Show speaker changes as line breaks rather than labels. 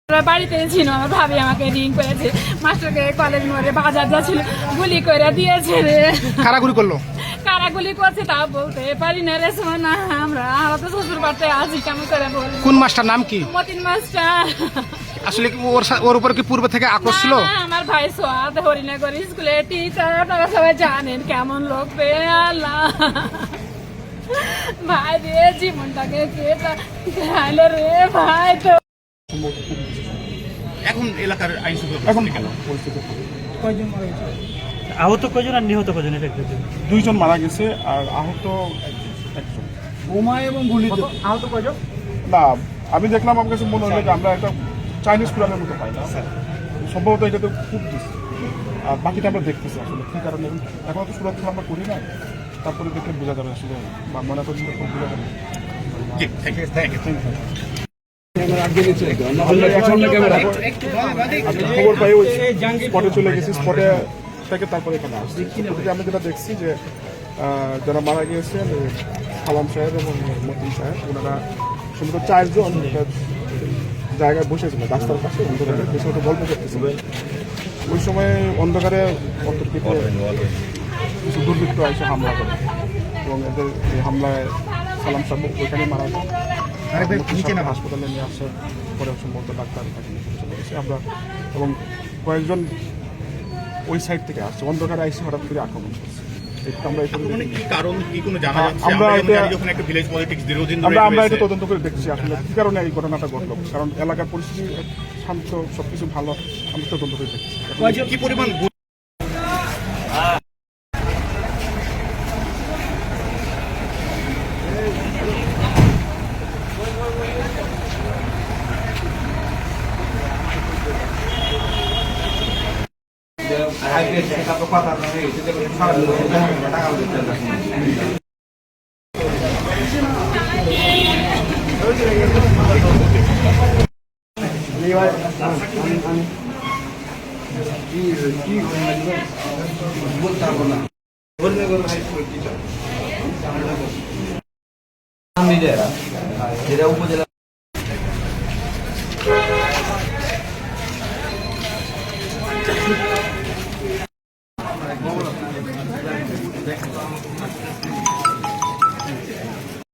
বাড়িতে ছিল, আমার ভাবি আমাকে রিং করেছে, মাস্টারকে কলেজ মোড়ে বাজার যাচ্ছিল, গুলি করে দিয়েছে রে।
কারা গুলি করলো?
কারা গুলি করছে তা বলতে পারি না রে সোনা, আমরা তো শ্বশুর বাড়িতে আছি, কেমন করে বল।
কোন মাস্টার নাম কি?
মতিন মাস্টার।
আসলে কি ওর উপর কি পূর্ব থেকে আক্রোশ ছিল?
আমার ভাই সোয়াদ হরিনগর স্কুলে টিচার, আপনারা সবাই জানেন কেমন লোক পেয়ে। আল্লাহ ভাই রে, জীবনটাকে কে খাইলো রে ভাই। তো
এখন এলাকার আইন শৃঙ্খলা
এখন
কেন?
কয়জন মারা গেছে?
আহত কয়জন আর নিহত কয়জন এটা একটু বলুন।
2 জন মারা গেছে আর আহত 1 জন।
বোমা এবং গুলিতে
আহত কয়জন? না, আমি দেখলাম, আমার কাছে মনে হলো যে আমরা একটা চাইনিজ কোরআনের মতো পাই না, সম্ভবত এটাতে খুব দিচ্ছে। আর বাকিটা আমরা দেখতেছি আসলে কী কারণে। এখন তো সুরক্ষা আমরা করি না, তারপরে দেখে বোঝা যাবে আসলে, বা মনে করছি বোঝা যাবে।
জি, থ্যাংক ইউ।
খবর পাই ওই স্পটে চলে গেছি, স্পটে থেকে তারপরে এখানে আসছি। আমি যেটা দেখছি যে যারা মারা গিয়েছেন সালাম সাহেব এবং মতিন সাহেব, ওনারা সম্ভবত 4 জন একটা জায়গায় বসেছিল রাস্তার পাশে, অন্ধকারে বসে হয়তো গল্প করতেছিল। ওই সময় অন্ধকারে অন্তর্কিত কিছু দুর্বৃত্ত এসে হামলা করে এবং এদের এই হামলায় সালাম সাহেব ওইখানে মারা যায়। হাসপাতালে নিয়ে আসার পরে সম্ভবত ডাক্তার তাকে নিয়ে চলে গেছে। আমরা এবং কয়েকজন ওই সাইড থেকে আসছে, অন্ধকারে এসে হঠাৎ করে আক্রমণ করছে। আমরা
কি কারণ কি কোনো জানা যাচ্ছে?
আমরা
যখন একটা ভিলেজ পলিটিক্স দীর্ঘদিন ধরে
আমরা এটা তদন্ত করে দেখছি আসলে কি কারণে এই ঘটনাটা ঘটলো, কারণ এলাকার পরিস্থিতি শান্ত, সবকিছু ভালো, আমরা তদন্ত করে দেখছি।
কি পরিমাণ
যেটা উপজেলা